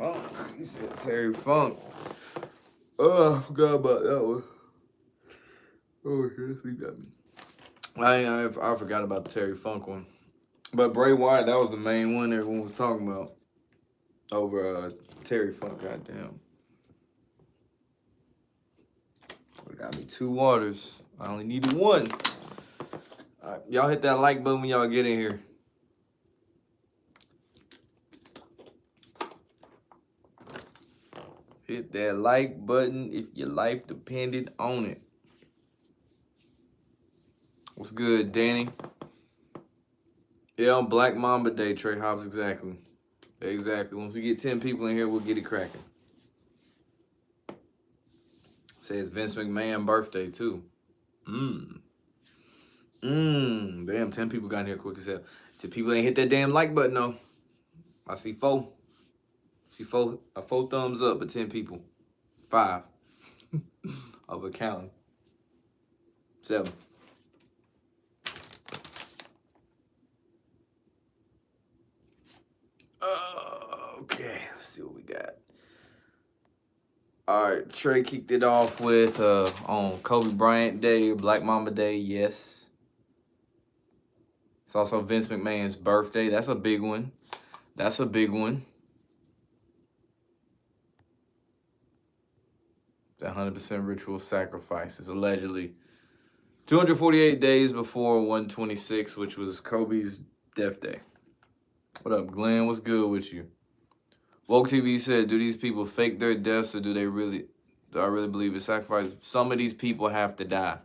Funk. He said Terry Funk. Oh, I forgot about that one. Oh, shit, he got me. I forgot about the Terry Funk one. But Bray Wyatt, that was the main one everyone was talking about over Terry Funk. Goddamn. I got me 2 waters. I only needed 1. All right, y'all hit that like button when y'all get in here. Hit that like button if your life depended on it. What's good, Danny? Yeah, on Black Mamba Day, Trey Hobbs, exactly. Exactly. Once we get 10 people in here, we'll get it cracking. Says Vince McMahon birthday, too. Damn, 10 people got in here quick as hell. 10 people ain't hit that damn like button, though. I see 4. See 4 thumbs up, but 10 people. 5. Over counting. 7. Okay, let's see what we got. All right, Trey kicked it off with on Kobe Bryant Day, Black Mamba Day, yes. It's also Vince McMahon's birthday. That's a big one. That's a big one. The 100% ritual sacrifices, allegedly. 248 days before 126, which was Kobe's death day. What up, Glenn? What's good with you? Woke TV said, do these people fake their deaths or do I really believe it's sacrifice? Some of these people have to die.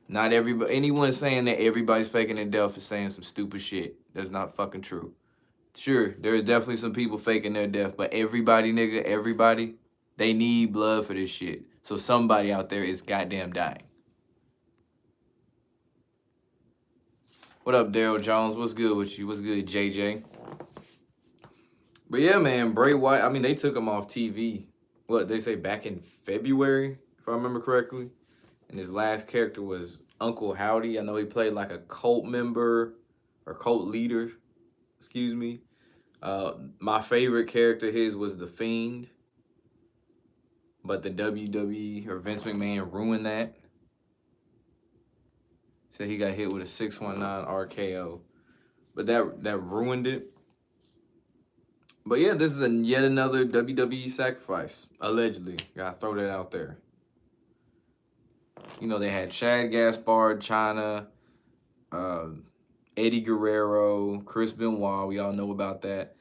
Not everybody. Anyone saying that everybody's faking their death is saying some stupid shit. That's not fucking true. Sure, there are definitely some people faking their death, but everybody, nigga, everybody, they need blood for this shit. So somebody out there is goddamn dying. What up, Daryl Jones? What's good with you? What's good, JJ? But yeah, man, Bray Wyatt, I mean, they took him off TV, what, they say back in February, if I remember correctly. And his last character was Uncle Howdy. I know he played like a cult member or cult leader, excuse me. My favorite character his was The Fiend. But the WWE or Vince McMahon ruined that. So he got hit with a 619 RKO. But that ruined it. But yeah, this is yet another WWE sacrifice, allegedly. Gotta throw that out there. You know, they had Chad Gaspard, China, Eddie Guerrero, Chris Benoit. We all know about that.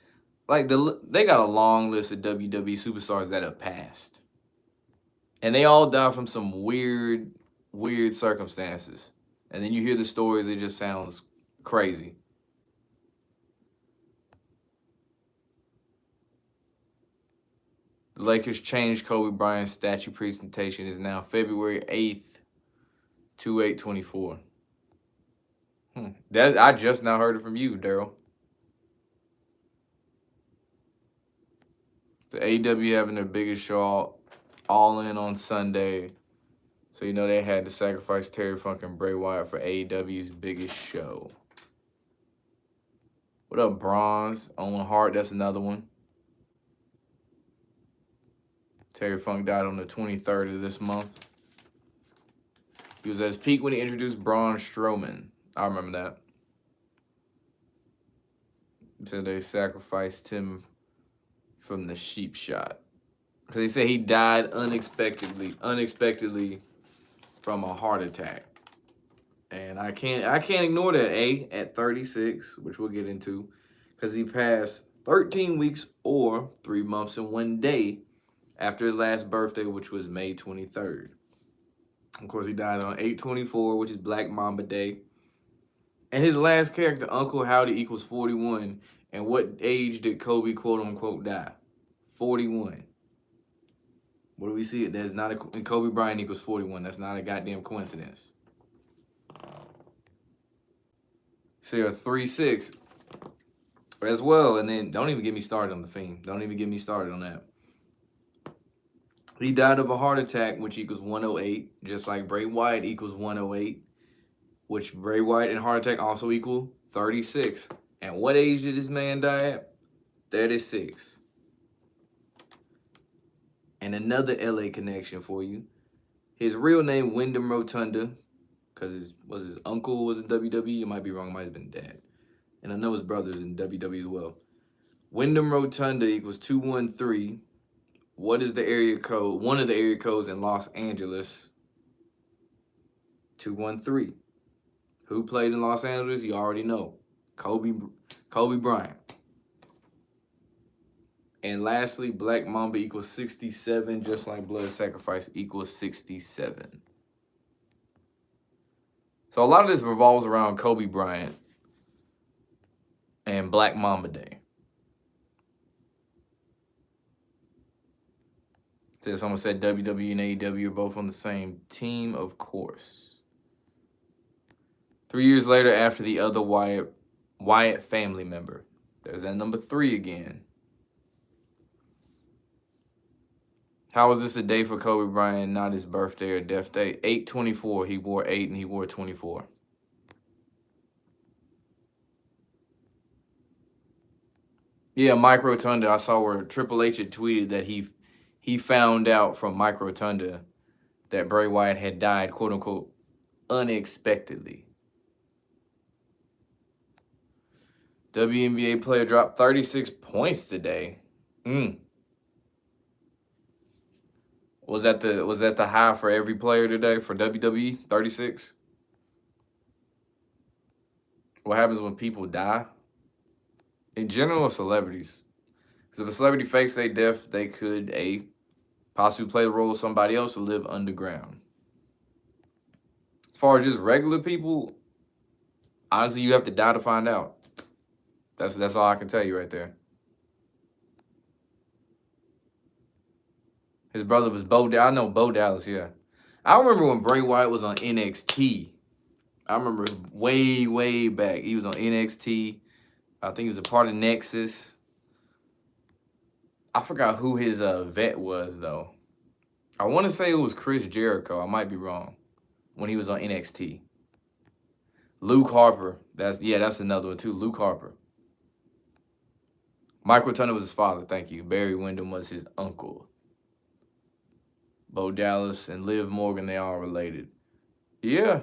Like, they got a long list of WWE superstars that have passed. And they all died from some weird circumstances. And then you hear the stories, it just sounds crazy. The Lakers changed Kobe Bryant's statue presentation. Is now February 8th, 28/24. That I just now heard it from you, Daryl. The AEW having their biggest show all in on Sunday. So you know they had to sacrifice Terry Funk and Bray Wyatt for AEW's biggest show. What up, Bronze? Owen Hart, that's another one. Terry Funk died on the 23rd of this month. He was at his peak when he introduced Braun Strowman. I remember that. So they sacrificed him from the sheep shot. Because they say he died unexpectedly from a heart attack. And I can't ignore that, at 36, which we'll get into. Because he passed 13 weeks or 3 months and 1 day after his last birthday, which was May 23rd. Of course, he died on 8/24, which is Black Mamba Day. And his last character, Uncle Howdy, equals 41. And what age did Kobe, quote unquote, die? 41. What do we see? There's not and Kobe Bryant equals 41. That's not a goddamn coincidence. So you're 3-6 as well. And then don't even get me started on The Fiend. Don't even get me started on that. He died of a heart attack, which equals 108, just like Bray Wyatt equals 108, which Bray Wyatt and heart attack also equal 36. And what age did this man die at? 36. And another LA connection for you. His real name, Wyndham Rotunda, because his uncle was in WWE. It might be wrong. It might have been dad. And I know his brother's in WWE as well. Wyndham Rotunda equals 213. What is the area code? One of the area codes in Los Angeles. 213. Who played in Los Angeles? You already know. Kobe Bryant. And lastly, Black Mamba equals 67, just like Blood Sacrifice equals 67. So a lot of this revolves around Kobe Bryant and Black Mamba Day. Someone said WWE and AEW are both on the same team, of course. 3 years later, after the other Wyatt family member. There's that number 3 again. How was this a day for Kobe Bryant, not his birthday or death day? 8/24. He wore 8 and he wore 24. Yeah, Mike Rotunda. I saw where Triple H had tweeted that he found out from Mike Rotunda that Bray Wyatt had died, quote unquote, unexpectedly. WNBA player dropped 36 points today. Was that the high for every player today for WWE? 36? What happens when people die? In general, celebrities. Because if a celebrity fakes their death, they could possibly play the role of somebody else to live underground. As far as just regular people, honestly, you have to die to find out. That's all I can tell you right there. His brother was Bo Dallas. I know Bo Dallas, yeah. I remember when Bray Wyatt was on NXT. I remember way, way back. He was on NXT. I think he was a part of Nexus. I forgot who his vet was, though. I want to say it was Chris Jericho. I might be wrong. When he was on NXT. Luke Harper. That's another one, too. Luke Harper. Mike Rotunda was his father, thank you. Barry Windham was his uncle. Bo Dallas and Liv Morgan, they all related. Yeah.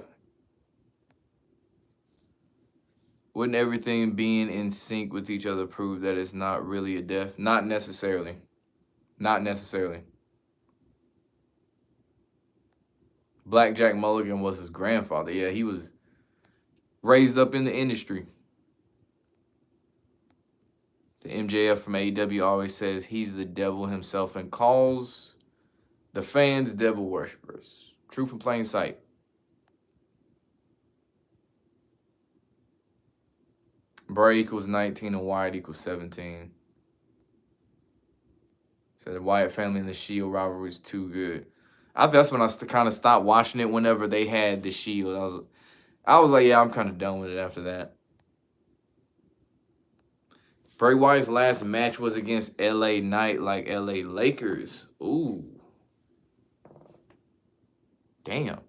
Wouldn't everything being in sync with each other prove that it's not really a death? Not necessarily. Not necessarily. Black Jack Mulligan was his grandfather. Yeah, he was raised up in the industry. The MJF from AEW always says he's the devil himself and calls the fans devil worshippers. Truth in plain sight. Bray equals 19 and Wyatt equals 17. So the Wyatt family and the Shield rivalry is too good. That's when I kind of stopped watching it whenever they had the Shield. I was like, yeah, I'm kind of done with it after that. Bray Wyatt's last match was against LA Knight, like LA Lakers. Ooh. Damn.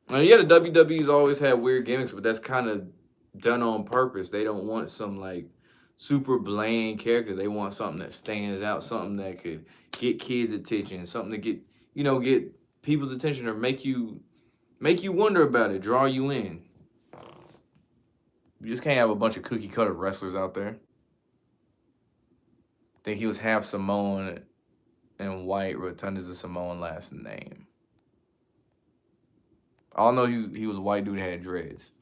Yeah, the WWE's always had weird gimmicks, but that's kind of done on purpose. They don't want some like super bland character. They want something that stands out, something that could get kids' attention, something to get people's attention or make you wonder about it, draw you in. You just can't have a bunch of cookie cutter wrestlers out there. I think he was half Samoan and white. Rotunda's a Samoan last name. All I know he was a white dude that had dreads.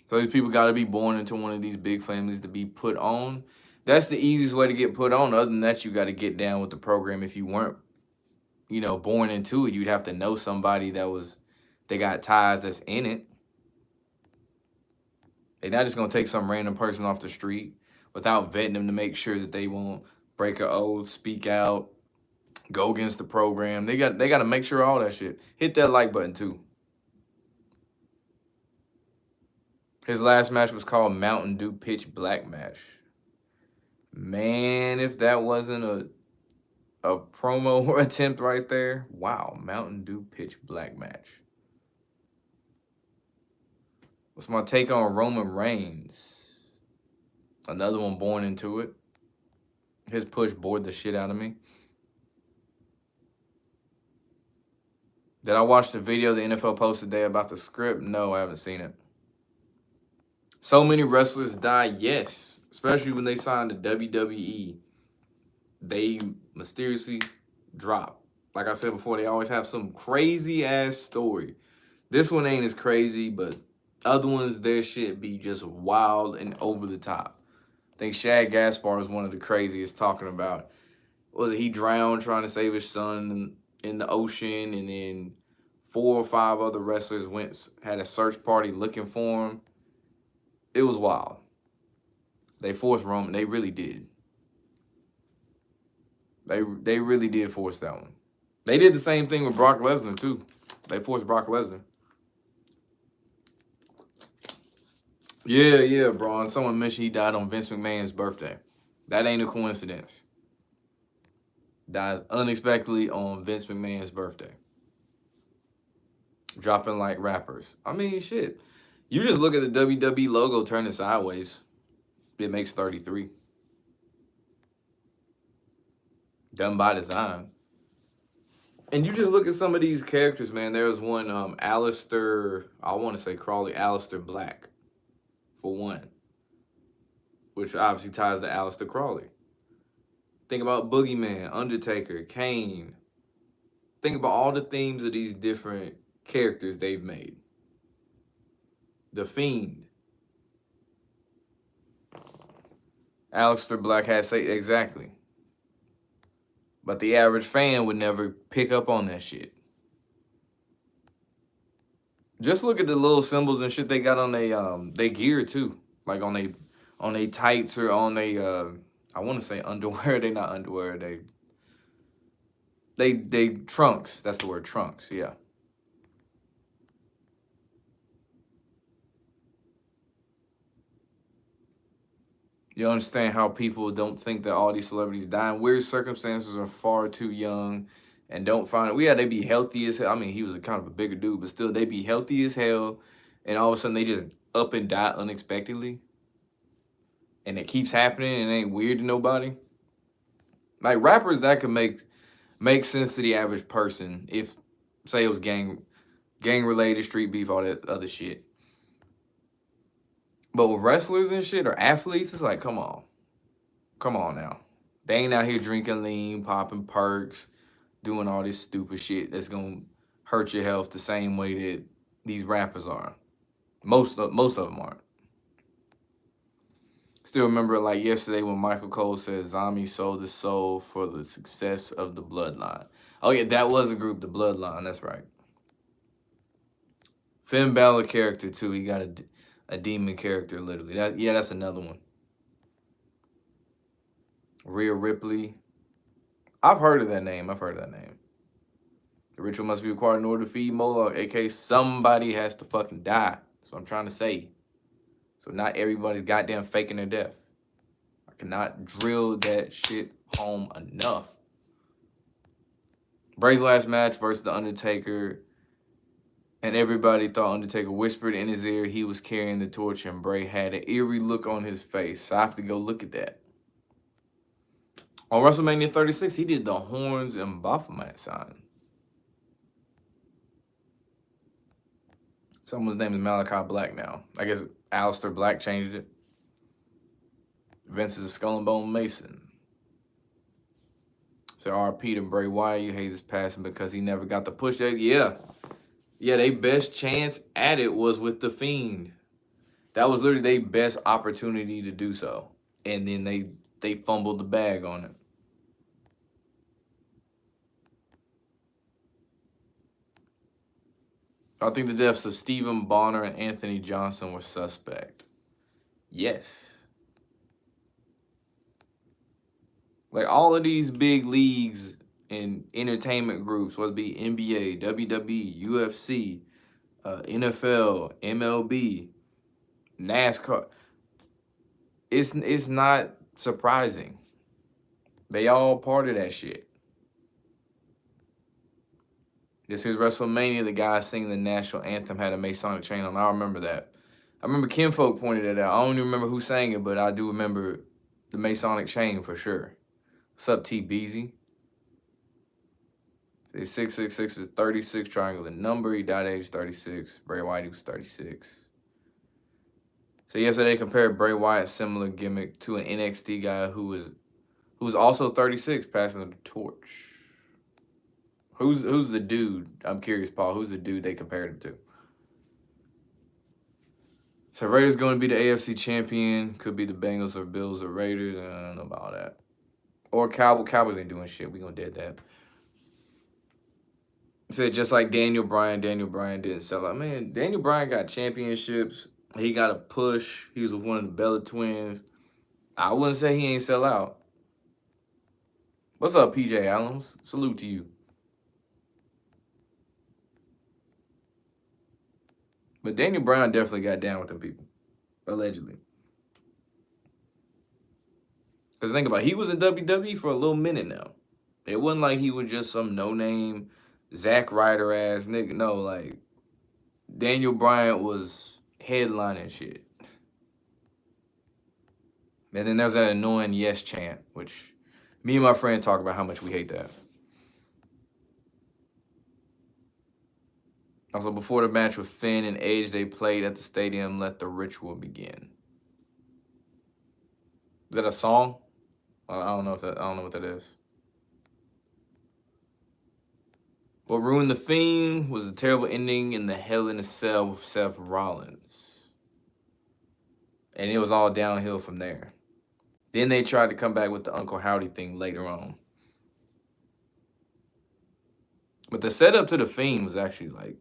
So these people got to be born into one of these big families to be put on. That's the easiest way to get put on. Other than that, you got to get down with the program. If you weren't, born into it, you'd have to know somebody they got ties that's in it. They're not just going to take some random person off the street without vetting them to make sure that they won't break an oath, speak out, go against the program. They got to make sure all that shit. Hit that like button too. His last match was called Mountain Dew Pitch Black Match. Man, if that wasn't a promo attempt right there. Wow, Mountain Dew Pitch Black Match. What's my take on Roman Reigns? Another one born into it. His push bored the shit out of me. Did I watch the video the NFL posted today about the script? No, I haven't seen it. So many wrestlers died, yes. Especially when they signed to WWE. They mysteriously drop. Like I said before, they always have some crazy ass story. This one ain't as crazy, but other ones, their shit be just wild and over the top. I think Shad Gaspar is one of the craziest, talking about was he drowned trying to save his son in the ocean, and then 4 or 5 other wrestlers had a search party looking for him. It was wild. They forced Roman. They really did. They really did force that one. They did the same thing with Brock Lesnar, too. They forced Brock Lesnar. Yeah, bro. And someone mentioned he died on Vince McMahon's birthday. That ain't a coincidence. Dies unexpectedly on Vince McMahon's birthday. Dropping like rappers. I mean, shit. You just look at the WWE logo turning sideways. It makes 33. Done by design. And you just look at some of these characters, man. There was one, Aleister, I want to say Crawley, Aleister Black, for one. Which obviously ties to Aleister Crawley. Think about Boogeyman, Undertaker, Kane. Think about all the themes of these different characters they've made. The Fiend. Aleister Black has say exactly. But the average fan would never pick up on that shit. Just look at the little symbols and shit they got on they gear too. Like on they tights or on they I want to say underwear. They not underwear. They trunks. That's the word, trunks. Yeah. You understand how people don't think that all these celebrities die in weird circumstances or far too young and don't find it. Yeah, they be healthy as hell. I mean, he was a kind of a bigger dude, but still, they be healthy as hell. And all of a sudden, they just up and die unexpectedly. And it keeps happening and it ain't weird to nobody. Like, rappers, that could make sense to the average person if, say, it was gang-related, street beef, all that other shit. But with wrestlers and shit or athletes, it's like, come on. Come on now. They ain't out here drinking lean, popping perks, doing all this stupid shit that's going to hurt your health the same way that these rappers are. Most of them aren't. Still remember like yesterday when Michael Cole said Zombie sold his soul for the success of the Bloodline. Oh, yeah, that was a group, the Bloodline. That's right. Finn Balor character, too. He got a demon character, literally. That's another one. Rhea Ripley. I've heard of that name. The ritual must be required in order to feed Moloch, aka somebody has to fucking die. That's what I'm trying to say. So not everybody's goddamn faking their death. I cannot drill that shit home enough. Bray's last match versus The Undertaker. And everybody thought Undertaker whispered in his ear he was carrying the torch, and Bray had an eerie look on his face. So I have to go look at that. On WrestleMania 36, he did the horns and Baphomet sign. Someone's name is Malachi Black now. I guess Aleister Black changed it. Vince is a Skull and Bone Mason. So RP to Bray Wyatt. You hate his passing because he never got the push that. Yeah, their best chance at it was with The Fiend. That was literally their best opportunity to do so. And then they fumbled the bag on it. I think the deaths of Stephen Bonner and Anthony Johnson were suspect. Yes. Like all of these big leagues and entertainment groups, whether it be NBA, WWE, UFC, NFL, MLB, NASCAR, it's not surprising. They all part of that shit. This is WrestleMania. The guy singing the national anthem had a Masonic chain on. I remember that. I remember Kinfolk pointed it out. I don't even remember who sang it, but I do remember the Masonic chain for sure. What's up, T. Beezy? His 666 is 36, triangular number. He died at age 36. Bray Wyatt, he was 36. So yesterday compared Bray Wyatt's similar gimmick to an NXT guy who was also 36, passing the torch. Who's the dude? I'm curious, Paul. Who's the dude they compared him to? So Raiders going to be the AFC champion. Could be the Bengals or Bills or Raiders. I don't know about that. Or Cowboys. Cowboys ain't doing shit. We gonna dead that. Said just like Daniel Bryan didn't sell out. Man, Daniel Bryan got championships. He got a push. He was one of the Bella twins. I wouldn't say he ain't sell out. What's up, PJ Adams? Salute to you. But Daniel Bryan definitely got down with them people. Allegedly. Because think about it, he was in WWE for a little minute now. It wasn't like he was just some no-name Zack Ryder ass nigga. No, like Daniel Bryan was headlining shit. And then there's that annoying yes chant, which me and my friend talk about how much we hate that. Also, before the match with Finn and Edge, they played at the stadium, Let the Ritual Begin. Is that a song? I don't know what that is. What ruined The Fiend was the terrible ending in the Hell in a Cell with Seth Rollins. And it was all downhill from there. Then they tried to come back with the Uncle Howdy thing later on. But the setup to The Fiend was actually like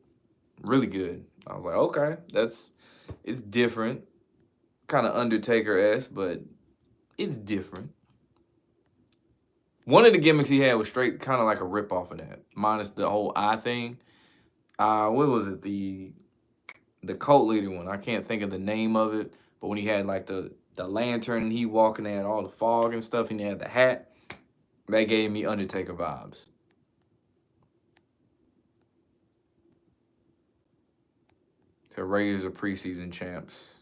really good. I was like, okay, it's different. Kind of Undertaker-esque, but it's different. One of the gimmicks he had was straight kind of like a rip-off of that, minus the whole eye thing. What was it? The cult leader one. I can't think of the name of it, but when he had like the lantern and he walking, they had all the fog and stuff, and he had the hat, that gave me Undertaker vibes. The Raiders are preseason champs.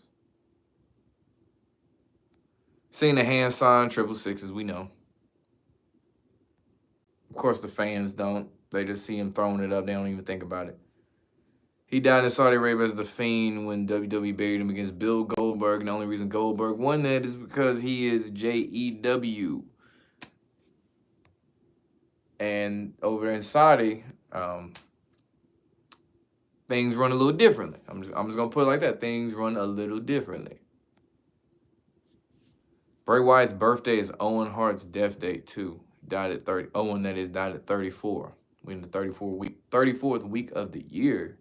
Seeing the hand sign, 666s, we know. Of course, the fans don't. They just see him throwing it up. They don't even think about it. He died in Saudi Arabia as The Fiend when WWE buried him against Bill Goldberg. And the only reason Goldberg won that is because he is JEW. And over in Saudi, things run a little differently. I'm just gonna put it like that. Things run a little differently. Bray Wyatt's birthday is Owen Hart's death date too. Died at 30. Owen, that is, died at 34. We're in the 34th week of the year.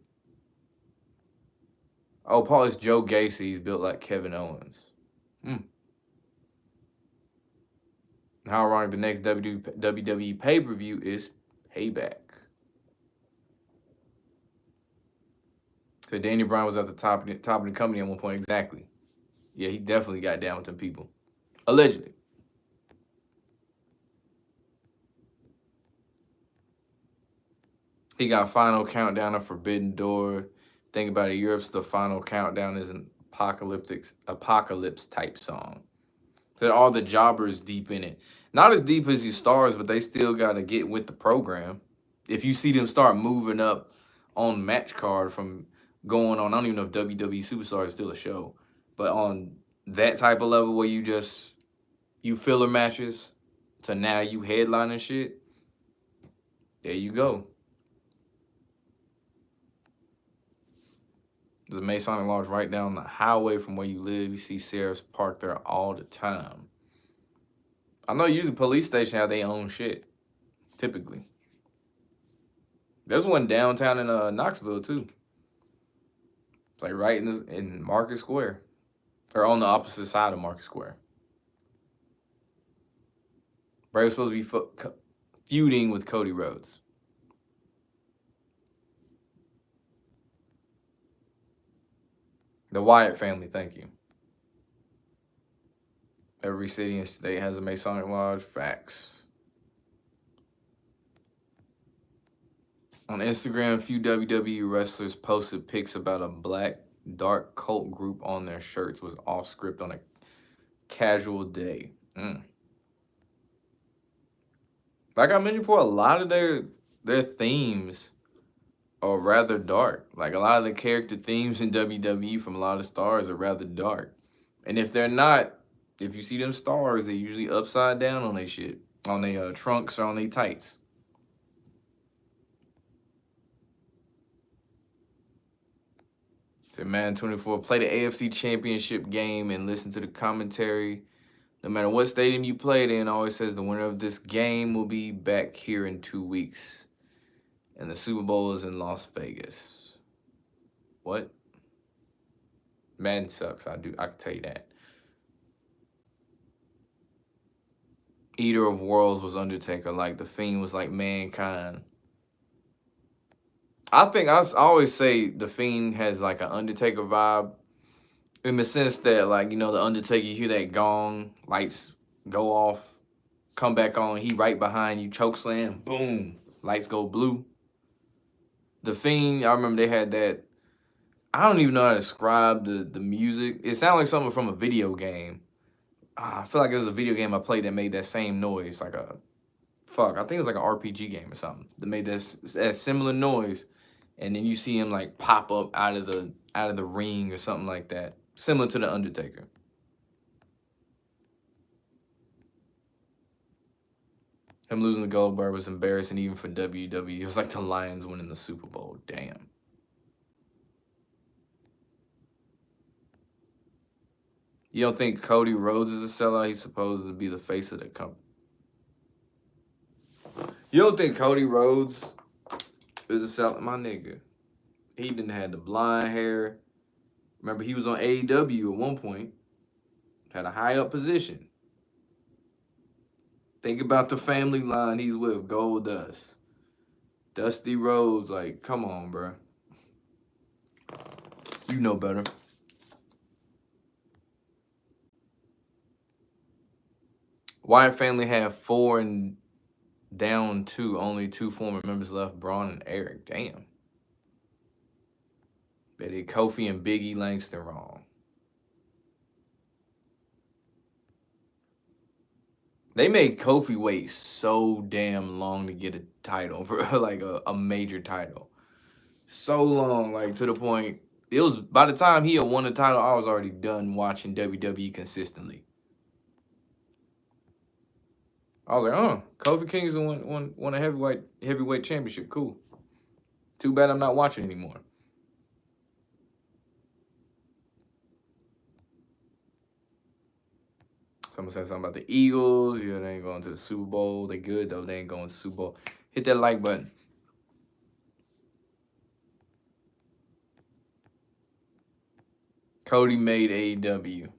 Oh, Paul, is Joe Gacy. He's built like Kevin Owens. How ironic, the next WWE pay-per-view is Payback. So Daniel Bryan was at the top of the company at one point. Exactly. Yeah, he definitely got down with them people. Allegedly. He got Final Countdown, a Forbidden Door. Think about it, Europe's The Final Countdown is an apocalypse type song. So all the jobbers deep in it. Not as deep as these stars, but they still got to get with the program. If you see them start moving up on match card from going on, I don't even know if WWE Superstar is still a show, but on that type of level where you filler matches to now you headlining shit, there you go. There's a Masonic Lodge right down the highway from where you live. You see sheriffs parked there all the time. I know usually police station have their own shit, typically. There's one downtown in Knoxville too. It's like right in Market Square, or on the opposite side of Market Square. Bray was supposed to be feuding with Cody Rhodes. The Wyatt family, thank you. Every city and state has a Masonic Lodge. Facts. On Instagram, a few WWE wrestlers posted pics about a black dark cult group on their shirts. Was off script on a casual day. Like I mentioned before, a lot of their their themes are rather dark. Like a lot of the character themes in WWE from a lot of stars are rather dark. And if they're not, if you see them stars, they're usually upside down on their shit, on their trunks or on their tights. So Madden 24, play the AFC Championship game and listen to the commentary. No matter what stadium you played in, always says the winner of this game will be back here in 2 weeks. And the Super Bowl is in Las Vegas. What? Madden sucks. I can tell you that. Eater of Worlds was Undertaker. Like the Fiend was like Mankind. I think I always say the Fiend has like an Undertaker vibe, in the sense that, like, you know, the Undertaker, you hear that gong, lights go off, come back on, he right behind you, choke slam, boom, lights go blue. The Fiend, I remember they had that. I don't even know how to describe the music. It sounded like something from a video game. I feel like it was a video game I played that made that same noise, like a I think it was like an RPG game or something that made that similar noise, and then you see him like pop up out of the ring or something like that, similar to the Undertaker. Him losing to Goldberg was embarrassing even for WWE. It was like the Lions winning the Super Bowl. Damn. You don't think Cody Rhodes is a sellout? He's supposed to be the face of the company. You don't think Cody Rhodes is a sellout? My nigga. He didn't have the blonde hair. Remember, he was on AEW at one point. Had a high up position. Think about the family line he's with. Goldust. Dusty Rhodes. Like, come on, bro. You know better. Wyatt family had 4 and down 2. Only 2 former members left, Braun and Eric. Damn. They did Kofi and Biggie Langston wrong. They made Kofi wait so damn long to get a title, bro. Like a major title. So long, like to the point, it was by the time he had won the title, I was already done watching WWE consistently. I was like, Kofi Kingston won a heavyweight championship. Cool. Too bad I'm not watching anymore. Someone said something about the Eagles. Yeah, they ain't going to the Super Bowl. They good, though. They ain't going to the Super Bowl. Hit that like button. Cody made AEW.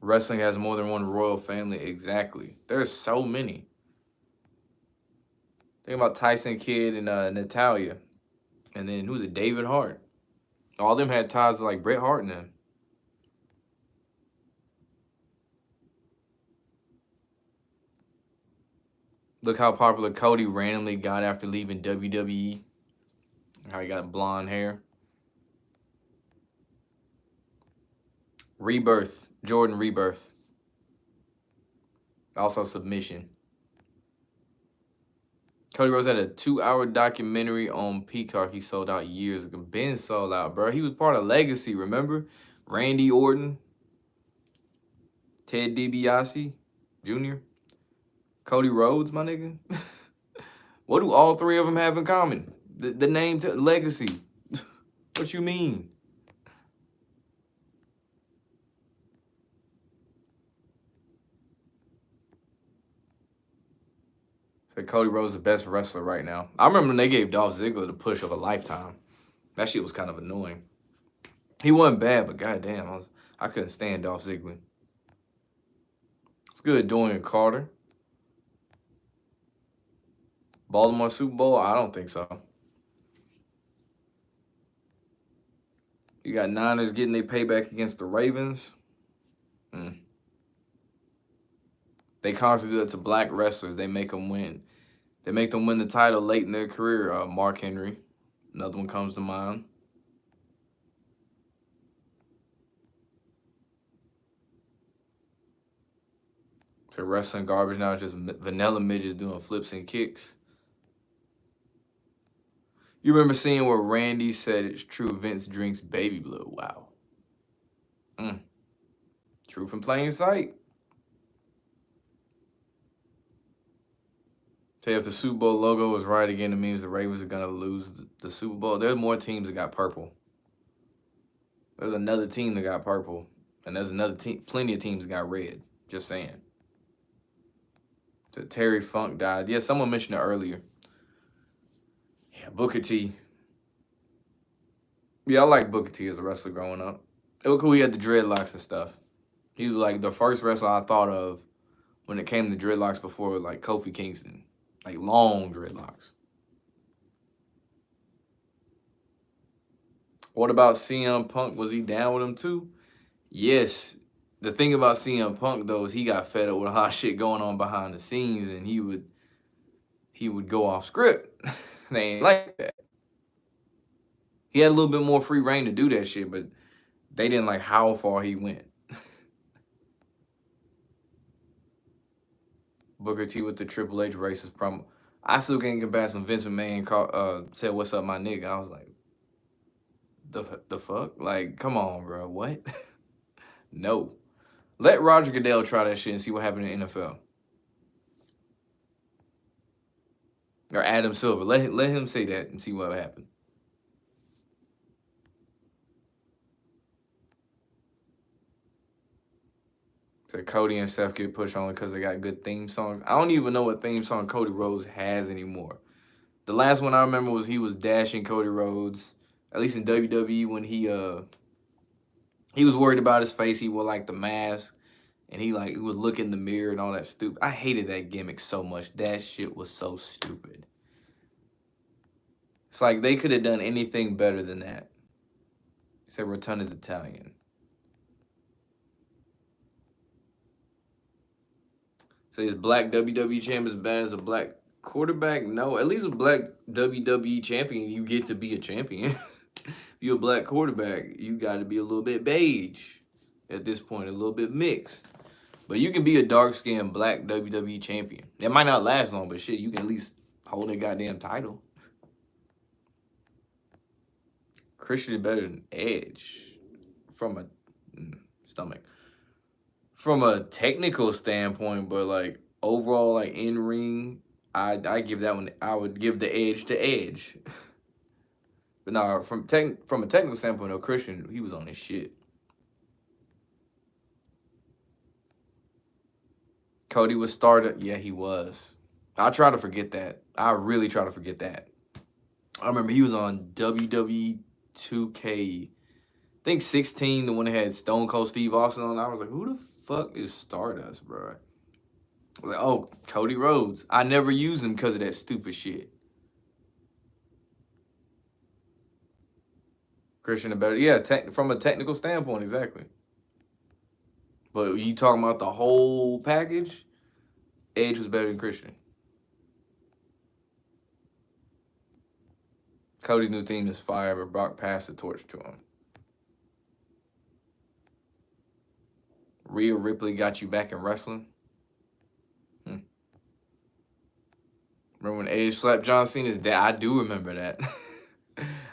Wrestling has more than one royal family. Exactly. There's so many. Think about Tyson Kidd and Natalya. And then who's it? David Hart. All of them had ties to like Bret Hart and them. Look how popular Cody randomly got after leaving WWE. How he got blonde hair. Rebirth. Jordan Rebirth. Also submission. Cody Rhodes had a 2-hour documentary on Peacock he sold out years ago. Ben sold out, bro. He was part of Legacy, remember? Randy Orton. Ted DiBiase Jr. Cody Rhodes, my nigga. What do all 3 of them have in common? The name Legacy. What you mean? So Cody Rhodes is the best wrestler right now. I remember when they gave Dolph Ziggler the push of a lifetime. That shit was kind of annoying. He wasn't bad, but goddamn, I couldn't stand Dolph Ziggler. It's good, Dorian Carter. Baltimore Super Bowl? I don't think so. You got Niners getting their payback against the Ravens. They constantly do that to black wrestlers. They make them win. They make them win the title late in their career. Mark Henry, another one comes to mind. To wrestling garbage now, just vanilla midgets doing flips and kicks. You remember seeing where Randy said it's true Vince drinks baby blue. Wow. Truth in plain sight. Say if the Super Bowl logo is right again, it means the Ravens are going to lose the Super Bowl. There's more teams that got purple. There's another team that got purple. And there's another team, plenty of teams that got red. Just saying. So Terry Funk died. Yeah, someone mentioned it earlier. Yeah, Booker T. Yeah, I like Booker T as a wrestler growing up. It was cool. He had the dreadlocks and stuff. He was like the first wrestler I thought of when it came to dreadlocks before, like Kofi Kingston. Like long dreadlocks. What about CM Punk? Was he down with him too? Yes. The thing about CM Punk though is he got fed up with a lot of shit going on behind the scenes, and he would go off script. They ain't like that. He had a little bit more free reign to do that shit, but they didn't like how far he went. Booker T with the Triple H racist promo. I still can't get past when Vince McMahon said, "What's up, my nigga?" I was like, the fuck? Like, come on, bro. What? No. Let Roger Goodell try that shit and see what happened in the NFL. Or Adam Silver. Let him say that and see what happened. So Cody and Seth get pushed only because they got good theme songs. I don't even know what theme song Cody Rhodes has anymore. The last one I remember was he was dashing Cody Rhodes, at least in WWE, when he was worried about his face. He wore like the mask, and he would look in the mirror and all that stupid. I hated that gimmick so much. That shit was so stupid. It's like they could have done anything better than that. He said Rotunda's Italian. So is black WWE champ as bad as a black quarterback? No, at least a black WWE champion, you get to be a champion. If you're a black quarterback, you got to be a little bit beige at this point, a little bit mixed. But you can be a dark-skinned black WWE champion. It might not last long, but shit, you can at least hold a goddamn title. Christian is better than Edge from a stomach. From a technical standpoint, but like overall, like in ring, I give that one. I would give the edge to Edge. But no, from a technical standpoint, though, Christian, he was on his shit. Cody was started. Yeah, he was. I try to forget that. I really try to forget that. I remember he was on WWE 2K, I think 16, the one that had Stone Cold Steve Austin on. I was like, who the fuck is Stardust, bro? I was like, oh, Cody Rhodes. I never used him because of that stupid shit. Christian the better. Yeah, from a technical standpoint, exactly. But you talking about the whole package, Edge was better than Christian. Cody's new theme is fire, but Brock passed the torch to him. Rhea Ripley got you back in wrestling? Remember when Edge slapped John Cena's dad? I do remember that.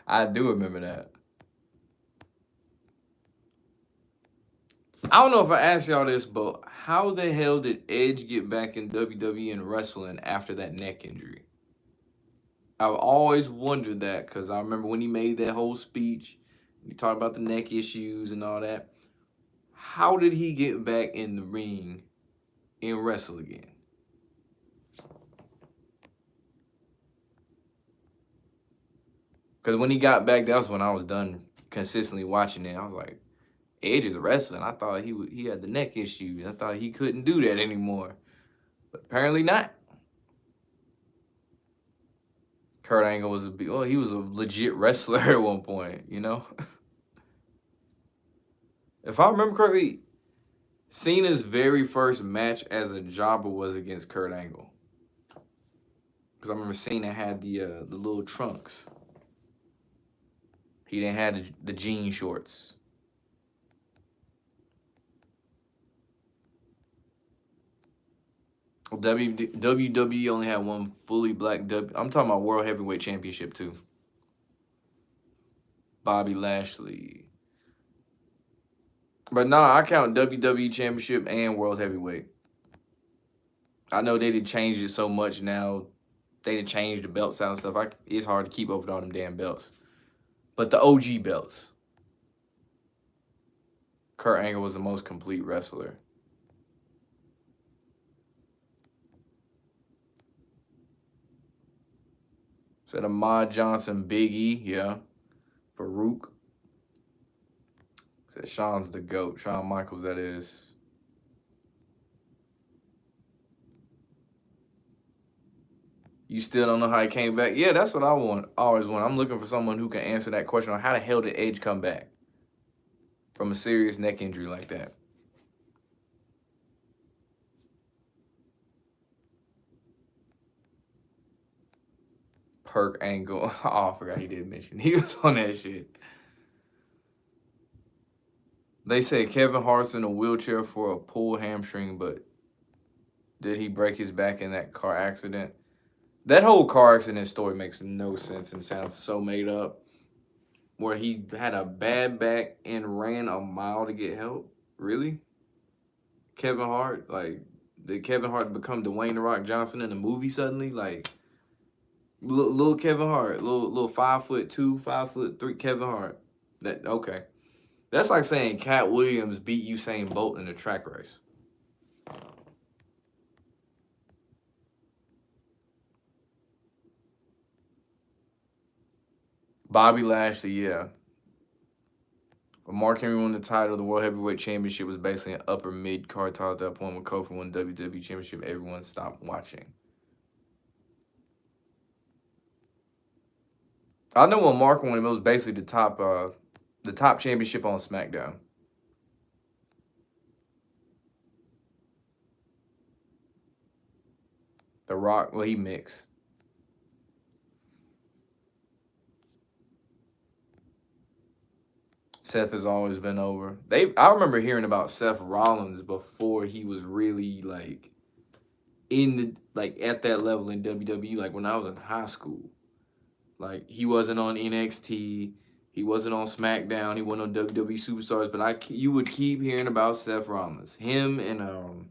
I do remember that. I don't know if I asked y'all this, but how the hell did Edge get back in WWE and wrestling after that neck injury? I've always wondered that because I remember when he made that whole speech, he talked about the neck issues and all that. How did he get back in the ring and wrestle again? Because when he got back, that was when I was done consistently watching it. I was like, Edge is wrestling. I thought he had the neck issues. I thought he couldn't do that anymore. But apparently not. Kurt Angle was he was a legit wrestler at one point, you know? If I remember correctly, Cena's very first match as a jobber was against Kurt Angle. Because I remember Cena had the little trunks. He didn't have the jean shorts. WWE only had one fully black I'm talking about World Heavyweight Championship too. Bobby Lashley. But nah, I count WWE Championship and World Heavyweight. I know they did change it so much now. They did change the belts out and stuff. It's hard to keep up with all them damn belts. But the OG belts. Kurt Angle was the most complete wrestler. Said Ahmad Johnson, Big E, yeah. Farouk. Said Shawn's the GOAT. Shawn Michaels, that is. You still don't know how he came back? Yeah, that's what I always want. I'm looking for someone who can answer that question on how the hell did Edge come back from a serious neck injury like that. Perk Angle. Oh, I forgot he did mention. He was on that shit. They say Kevin Hart's in a wheelchair for a pulled hamstring, but did he break his back in that car accident? That whole car accident story makes no sense and sounds so made up. Where he had a bad back and ran a mile to get help? Really? Kevin Hart? Like, did Kevin Hart become Dwayne "The Rock" Johnson in the movie suddenly? Like, little Kevin Hart, little 5'2", 5'3" Kevin Hart. Okay. That's like saying Cat Williams beat Usain Bolt in a track race. Bobby Lashley, yeah. But Mark Henry won the title. The World Heavyweight Championship was basically an upper mid-card title at that point. When Kofi won the WWE Championship, everyone stopped watching. I know when Mark won, it was basically the top championship on SmackDown. The Rock, well, he mixed. Seth has always been over. I remember hearing about Seth Rollins before he was really like at that level in WWE. Like when I was in high school, like he wasn't on NXT, he wasn't on SmackDown, he wasn't on WWE Superstars. But you would keep hearing about Seth Rollins, him and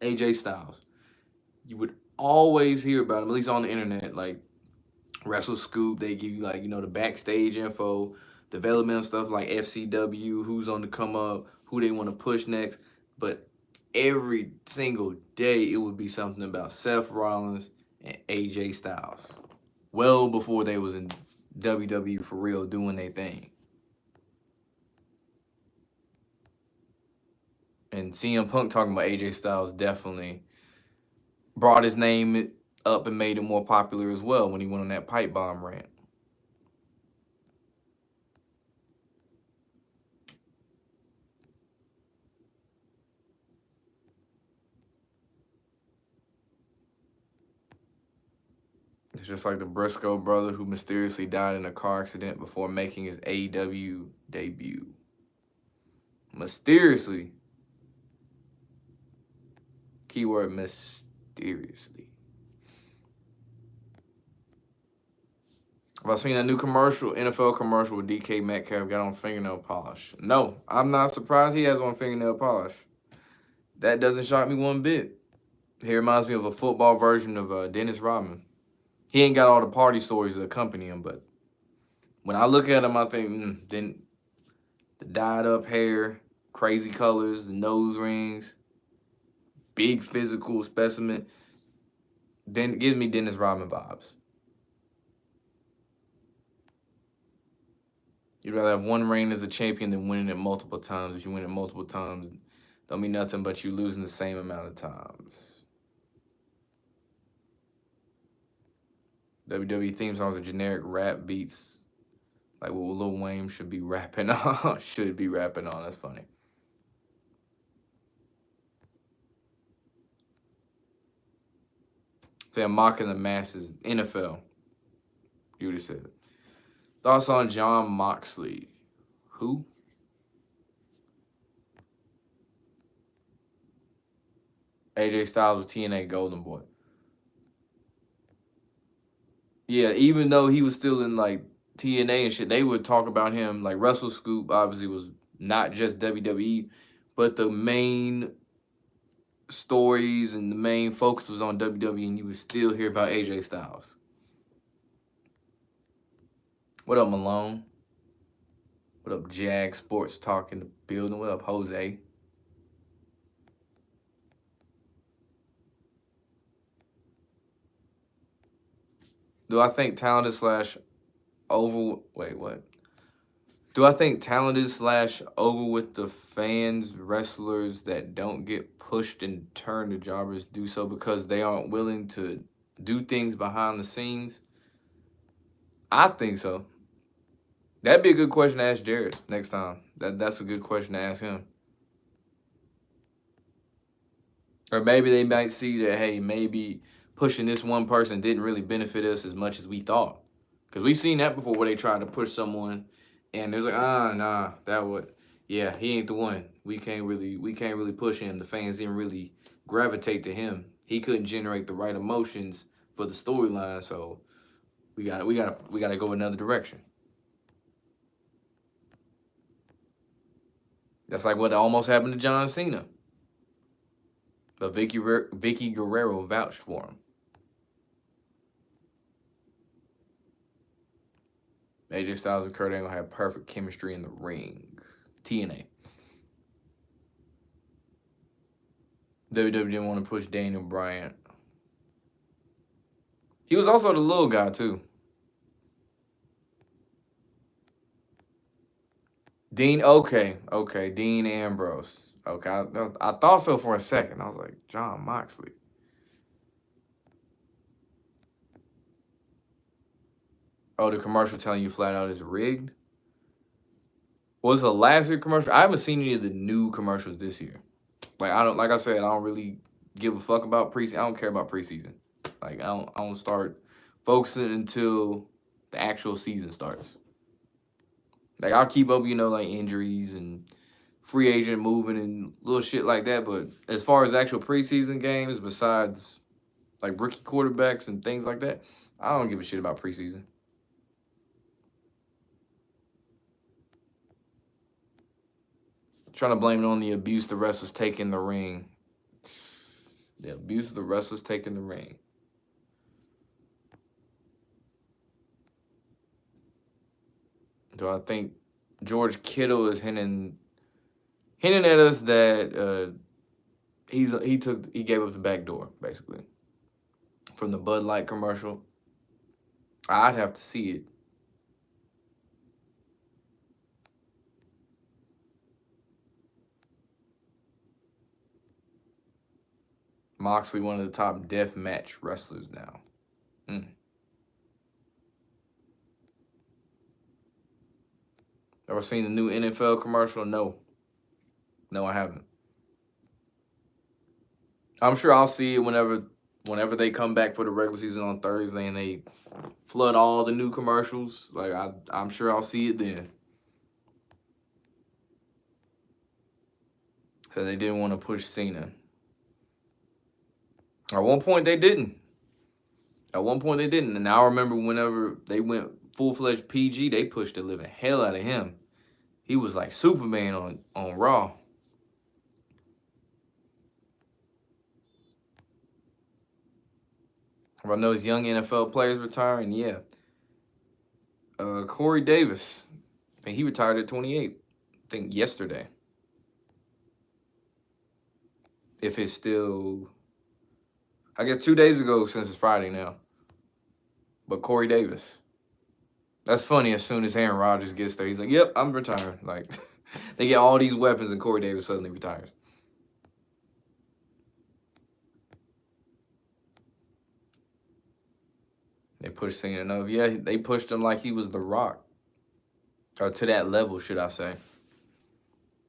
AJ Styles. You would always hear about him, at least on the internet, like Wrestle Scoop. They give you like the backstage info, developmental stuff like FCW, who's on the come up, who they want to push next. But every single day it would be something about Seth Rollins and AJ Styles. Well before they was in WWE for real doing their thing. And CM Punk talking about AJ Styles definitely brought his name up and made him more popular as well when he went on that pipe bomb rant. It's just like the Briscoe brother who mysteriously died in a car accident before making his AEW debut. Mysteriously. Keyword mysteriously. Have I seen that new commercial, NFL commercial with DK Metcalf got on fingernail polish? No, I'm not surprised he has on fingernail polish. That doesn't shock me one bit. He reminds me of a football version of Dennis Rodman. He ain't got all the party stories that accompany him, but when I look at him, I think, then the dyed up hair, crazy colors, the nose rings, big physical specimen, then gives me Dennis Rodman vibes. You'd rather have one reign as a champion than winning it multiple times. If you win it multiple times, don't mean nothing but you losing the same amount of times. WWE theme songs are generic rap beats, like what Lil Wayne should be rapping on. That's funny. So I'm mocking the masses. NFL. You would have said it. Thoughts on John Moxley? AJ Styles was TNA Golden Boy. Yeah, even though he was still in like TNA and shit, they would talk about him. Like Russell Scoop obviously was not just WWE, but the main stories and the main focus was on WWE, and you would still hear about AJ Styles. What up, Malone? What up, Jag Sports Talk in the building? What up, Jose? Do I think talented slash over? Wait, what? Do I think talented slash over with the fans, wrestlers that don't get pushed and turned to jobbers do so because they aren't willing to do things behind the scenes? I think so. That'd be a good question to ask Jared next time. That's a good question to ask him. Or maybe they might see that, hey, maybe pushing this one person didn't really benefit us as much as we thought. Because we've seen that before where they tried to push someone and there's like, nah, that would, yeah, he ain't the one. We can't really push him. The fans didn't really gravitate to him. He couldn't generate the right emotions for the storyline, so we gotta go another direction. That's like what almost happened to John Cena. But Vicky Guerrero vouched for him. AJ Styles and Kurt Angle had perfect chemistry in the ring. TNA. WWE didn't want to push Daniel Bryan. He was also the little guy, too. Okay, Dean Ambrose. Okay, I thought so for a second. I was like, John Moxley. Oh, the commercial telling you flat out is rigged? Was the last year commercial? I haven't seen any of the new commercials this year. Like I said, I don't really give a fuck about preseason. I don't care about preseason. Like I don't start focusing until the actual season starts. Like I'll keep up, like injuries and free agent moving and little shit like that. But as far as actual preseason games, besides like rookie quarterbacks and things like that, I don't give a shit about preseason. Trying to blame it on the abuse the wrestlers take in the ring. The abuse the wrestlers take in the ring. Do I think George Kittle is hinting at us that he gave up the back door, basically, from the Bud Light commercial? I'd have to see it. Moxley, one of the top death match wrestlers now. Ever seen the new NFL commercial? No, I haven't. I'm sure I'll see it whenever they come back for the regular season on Thursday and they flood all the new commercials. Like I'm sure I'll see it then. So they didn't want to push Cena. At one point they didn't. And I remember whenever they went full-fledged PG, they pushed the living hell out of him. He was like Superman on Raw. About those young NFL players retiring, yeah. Corey Davis, I think he retired at 28. I think yesterday. If it's still, I guess 2 days ago since it's Friday now. But Corey Davis. That's funny. As soon as Aaron Rodgers gets there, he's like, "Yep, I'm retiring." Like, they get all these weapons, and Corey Davis suddenly retires. They pushed Cena enough. Yeah, they pushed him like he was The Rock, or to that level, should I say?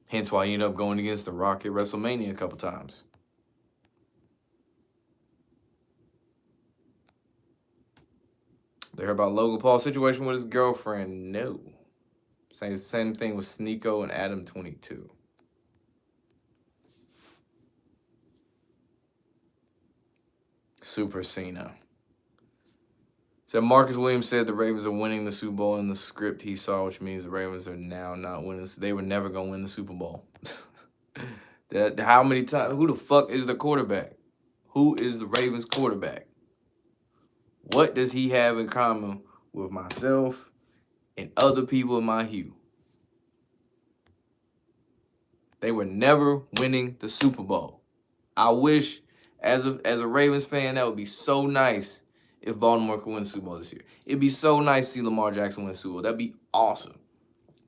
Hence why he ended up going against The Rock at WrestleMania a couple times. They heard about Logan Paul's situation with his girlfriend. No. Same thing with Sneeko and Adam 22. Super Cena. So Marcus Williams said the Ravens are winning the Super Bowl in the script he saw, which means the Ravens are now not winning. They were never gonna win the Super Bowl. How many times? Who the fuck is the quarterback? Who is the Ravens quarterback? What does he have in common with myself and other people in my hue? They were never winning the Super Bowl. I wish, as a Ravens fan, that would be so nice if Baltimore could win the Super Bowl this year. It'd be so nice to see Lamar Jackson win the Super Bowl. That'd be awesome.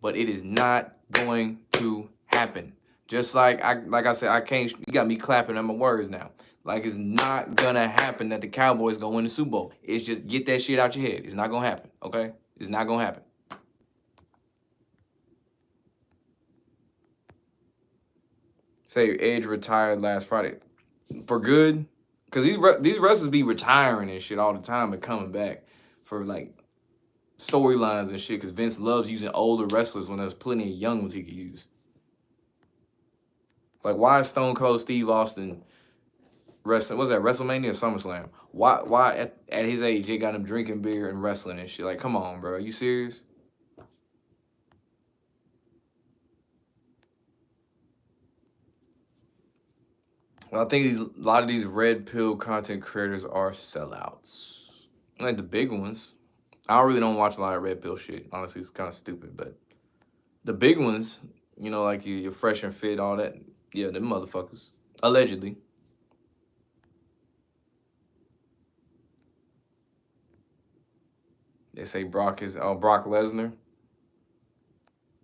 But it is not going to happen. Just like I said, I can't. You got me clapping at my words now. Like, it's not gonna happen that the Cowboys gonna win the Super Bowl. It's just, get that shit out your head. It's not gonna happen. Okay? It's not gonna happen. Say Edge retired last Friday for good, because these wrestlers be retiring and shit all the time and coming back for like storylines and shit. Because Vince loves using older wrestlers when there's plenty of young ones he could use. Like, why is Stone Cold Steve Austin wrestling? Was that WrestleMania or SummerSlam? Why at his age they got him drinking beer and wrestling and shit? Like, come on, bro. Are you serious? Well, I think a lot of these red pill content creators are sellouts. Like the big ones. I don't watch a lot of red pill shit. Honestly, it's kind of stupid. But the big ones, you know, like your Fresh and Fit, all that. Yeah, them motherfuckers. Allegedly. They say Brock Lesnar.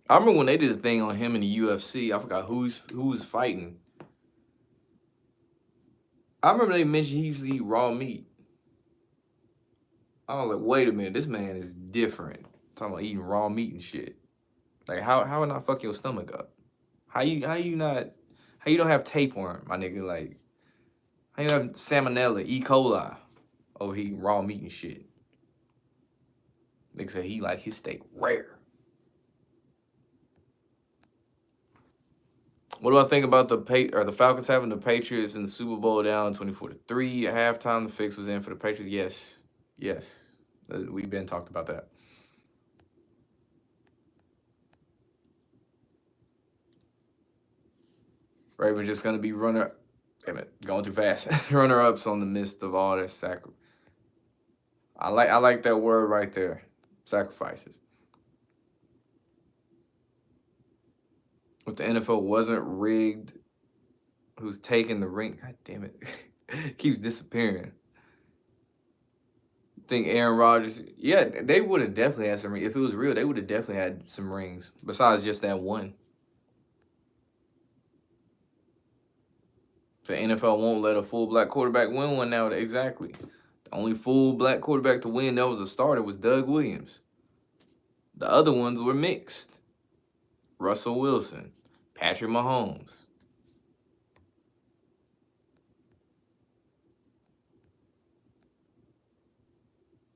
I remember when they did a thing on him in the UFC. I forgot who was fighting. I remember they mentioned he used to eat raw meat. I was like, wait a minute, this man is different. Talking about eating raw meat and shit. Like, how would not fuck your stomach up? How you don't have tapeworm, my nigga? Like, how you have salmonella, E. coli over eating raw meat and shit? Nigga said he like his steak rare. What do I think about the Falcons having the Patriots in the Super Bowl down 24-3 at halftime? The fix was in for the Patriots. Yes. We've been talked about that. Ravens just gonna be going too fast. Runner-ups on the midst of all that sacrifice. I like that word right there. Sacrifices. If the NFL wasn't rigged, who's taking the ring? God damn it. Keeps disappearing. Think Aaron Rodgers? Yeah, they would have definitely had some rings. If it was real, they would have definitely had some rings. Besides just that one. The NFL won't let a full black quarterback win one now. Exactly. The only full black quarterback to win that was a starter was Doug Williams. The other ones were mixed. Russell Wilson, Patrick Mahomes.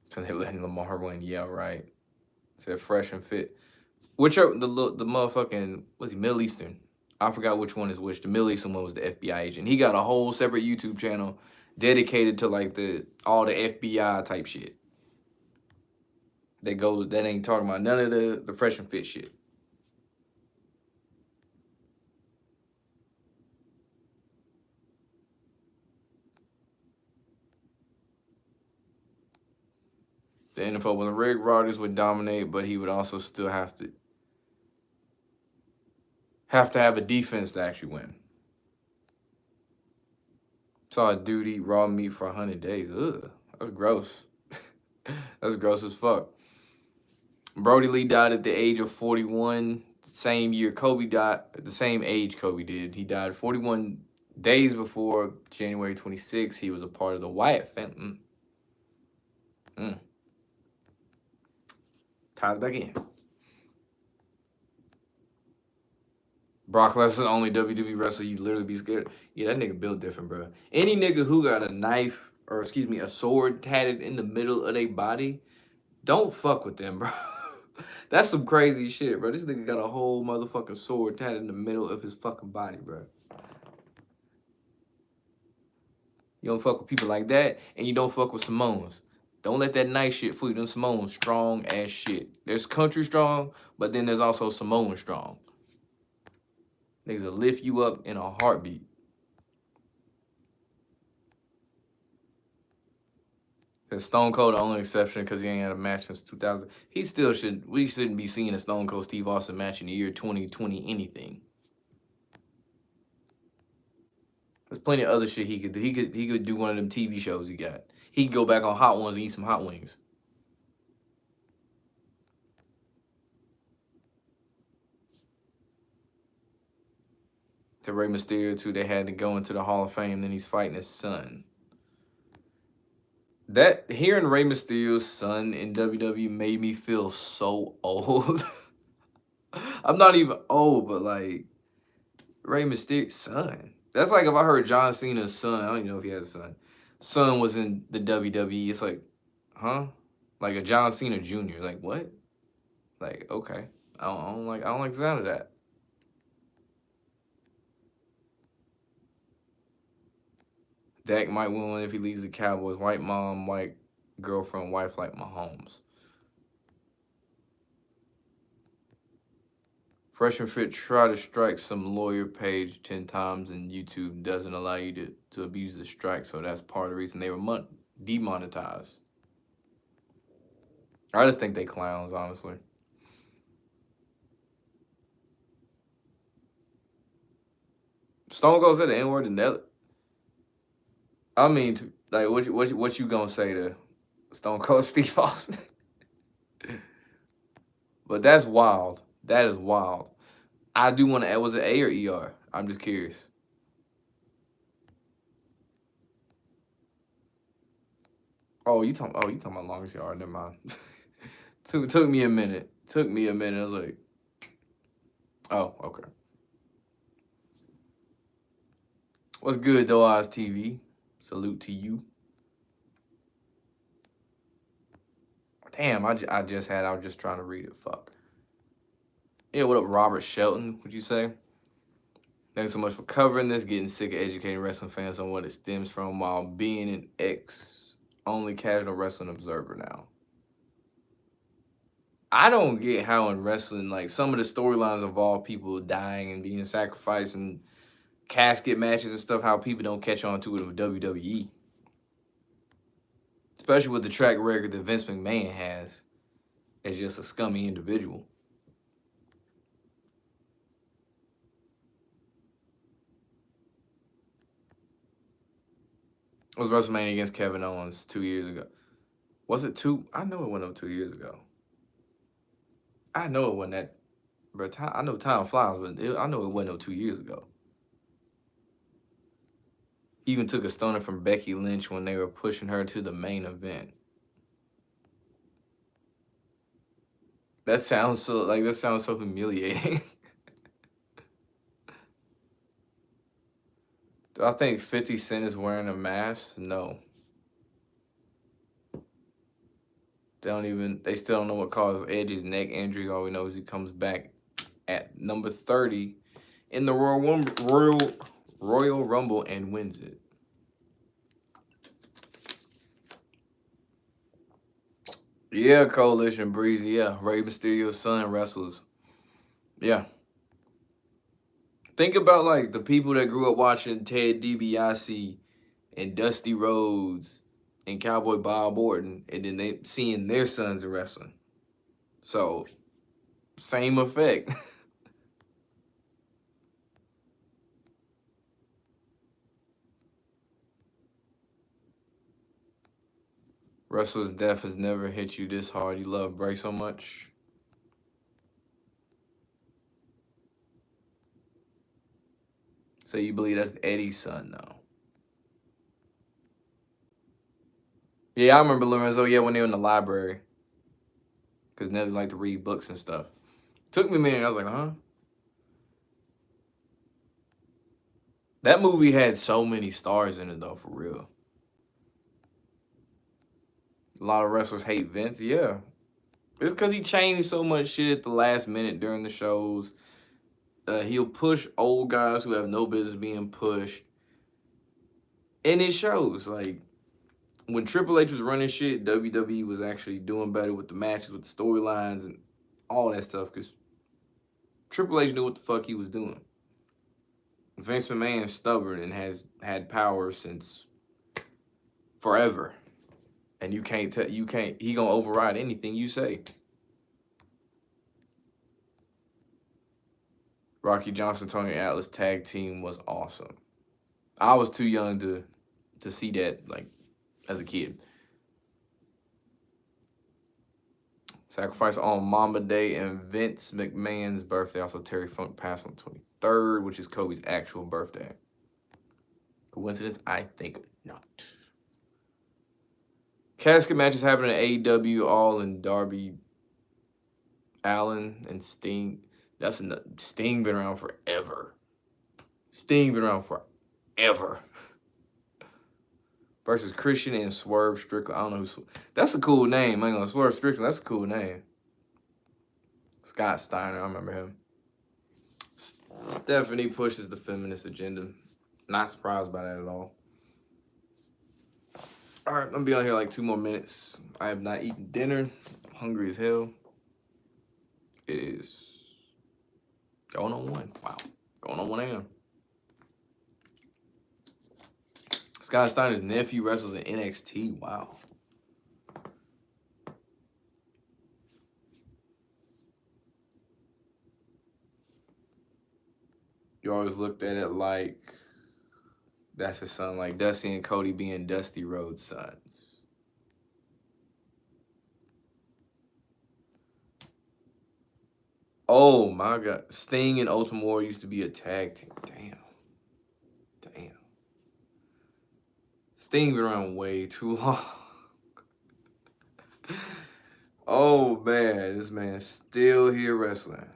So they letting Lamar win. Yeah, right. Said Fresh and Fit. Which are the motherfucking, was he Middle Eastern? I forgot which one is which. The Middle Eastern one was the FBI agent. He got a whole separate YouTube channel dedicated to like all the FBI type shit. That ain't talking about none of the Fresh and Fit shit. The NFL wasn't rigged. Rodgers would dominate, but he would also still have to have a defense to actually win. Saw a dude eat raw meat for 100 days. Ugh, that's gross. That's gross as fuck. Brody Lee died at the age of 41. Same year Kobe died, the same age Kobe did. He died 41 days before January 26th. He was a part of the Wyatt family. Ties back in. Brock Lesnar, the only WWE wrestler you literally be scared of. Yeah, that nigga built different, bro. Any nigga who got a sword tatted in the middle of their body, don't fuck with them, bro. That's some crazy shit, bro. This nigga got a whole motherfucking sword tatted in the middle of his fucking body, bro. You don't fuck with people like that, and you don't fuck with Samoans. Don't let that nice shit fool you. Them Samoans strong as shit. There's country strong, but then there's also Samoan strong. Niggas will lift you up in a heartbeat. Cause Stone Cold the only exception because he ain't had a match since 2000. We shouldn't be seeing a Stone Cold Steve Austin match in the year 2020 anything. There's plenty of other shit he could do. He could do one of them TV shows he got. He could go back on Hot Ones and eat some hot wings. To Rey Mysterio too, they had to go into the Hall of Fame. Then he's fighting his son. That hearing Rey Mysterio's son in WWE made me feel so old. I'm not even old, but like Rey Mysterio's son. That's like if I heard John Cena's son. I don't even know if he has a son. Son was in the WWE. It's like, huh? Like a John Cena Jr. Like what? Like okay. I don't like the sound of that. Dak might win one if he leaves the Cowboys. White mom, white girlfriend, wife like Mahomes. Fresh and Fit try to strike some lawyer page 10 times and YouTube doesn't allow you to abuse the strike. So that's part of the reason they were demonetized. I just think they clowns, honestly. Stone Cold said the N-word and that. I mean, like, what you gonna say to Stone Cold Steve Austin? But that's wild. That is wild. I do want to. Was it A or ER? I'm just curious. Oh, you talking about longest yard? Never mind. Took me a minute. I was like, oh, okay. What's good, though, Oz TV? Salute to you. Damn, I was just trying to read it. Fuck. Yeah, what up, Robert Shelton? Would you say? Thanks so much for covering this. Getting sick of educating wrestling fans on what it stems from while being an only casual wrestling observer now. I don't get how in wrestling, like, some of the storylines involve people dying and being sacrificed and casket matches and stuff, how people don't catch on to it with WWE. Especially with the track record that Vince McMahon has as just a scummy individual. It was WrestleMania against Kevin Owens 2 years ago. Was it 2? I know it went up 2 years ago. I know it wasn't that. But I know time flies, but I know it wasn't no 2 years ago. He even took a stunner from Becky Lynch when they were pushing her to the main event. That sounds so humiliating. Do I think 50 Cent is wearing a mask? No. They still don't know what caused Edge's neck injuries. All we know is he comes back at number 30 in the Royal Rumble and wins it. Yeah, Coalition Breezy. Yeah, Rey Mysterio's son wrestles. Yeah. Think about like the people that grew up watching Ted DiBiase and Dusty Rhodes and Cowboy Bob Orton, and then they seeing their sons in wrestling. So, same effect. Wrestler's death has never hit you this hard. You love Bray so much. So you believe that's Eddie's son now? Yeah, I remember Lorenzo. Yeah, when they were in the library, because Nelly liked to read books and stuff. Took me a minute. I was like, huh? That movie had so many stars in it, though, for real. A lot of wrestlers hate Vince. Yeah, it's because he changed so much shit at the last minute during the shows. He'll push old guys who have no business being pushed. And it shows, like, when Triple H was running shit, WWE was actually doing better with the matches, with the storylines, and all that stuff, because Triple H knew what the fuck he was doing. Vince McMahon's stubborn and has had power since forever. And he gonna override anything you say. Rocky Johnson, Tony Atlas tag team was awesome. I was too young to see that, like, as a kid. Sacrifice on Mamba Day and Vince McMahon's birthday. Also, Terry Funk passed on the 23rd, which is Kobe's actual birthday. Coincidence? I think not. Casket matches happening at AEW, all in Darby Allin and Sting. Sting been around forever. Sting been around forever. Versus Christian and Swerve Strickland. I don't know who's. That's a cool name. I ain't gonna Swerve Strickland. That's a cool name. Scott Steiner. I remember him. Stephanie pushes the feminist agenda. Not surprised by that at all. All right, I'm gonna be on here like 2 more minutes. I have not eaten dinner. I'm hungry as hell. It is going on 1. Wow. Going on 1 a.m. Scott Steiner's nephew wrestles in NXT. Wow. You always looked at it like that's his son, like Dusty and Cody being Dusty Rhodes' sons. Oh my God. Sting and Ultimate Warrior used to be a tag team. Damn. Sting been around way too long. Oh man, this man's still here wrestling.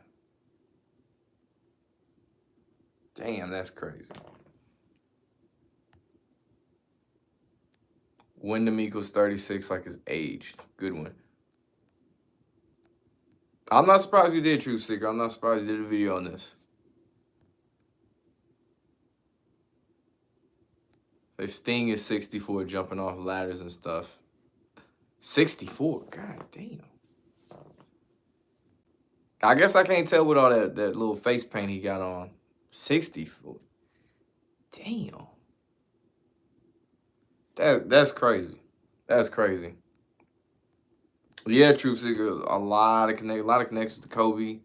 Damn, that's crazy. Wyndham equals 36 like his age. Good one. I'm not surprised you did, Truth Seeker. I'm not surprised you did a video on this. Sting is 64, jumping off ladders and stuff. 64? God damn. I guess I can't tell with all that little face paint he got on. 64. Damn. That's crazy. That's crazy. Yeah, Truth Seeker, a lot of connections to Kobe,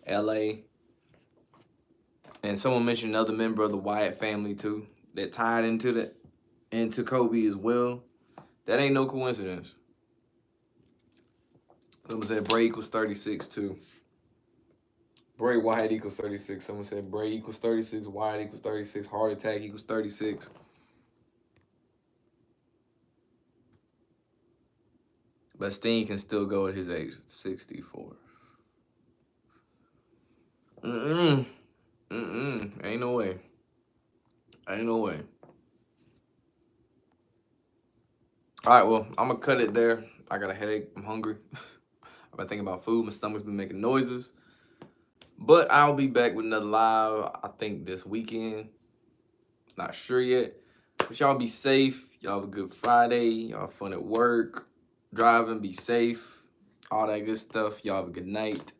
LA. And someone mentioned another member of the Wyatt family too that tied into Kobe as well. That ain't no coincidence. Someone said Bray equals 36 too. Bray Wyatt equals 36. Someone said Bray equals 36. Wyatt equals 36. Heart Attack equals 36. But Sting can still go at his age, 64. Ain't no way. Ain't no way. All right, well, I'm going to cut it there. I got a headache. I'm hungry. I've been thinking about food. My stomach's been making noises. But I'll be back with another live, I think, this weekend. Not sure yet. But y'all be safe. Y'all have a good Friday. Y'all have fun at work. Driving, be safe. All that good stuff. Y'all have a good night.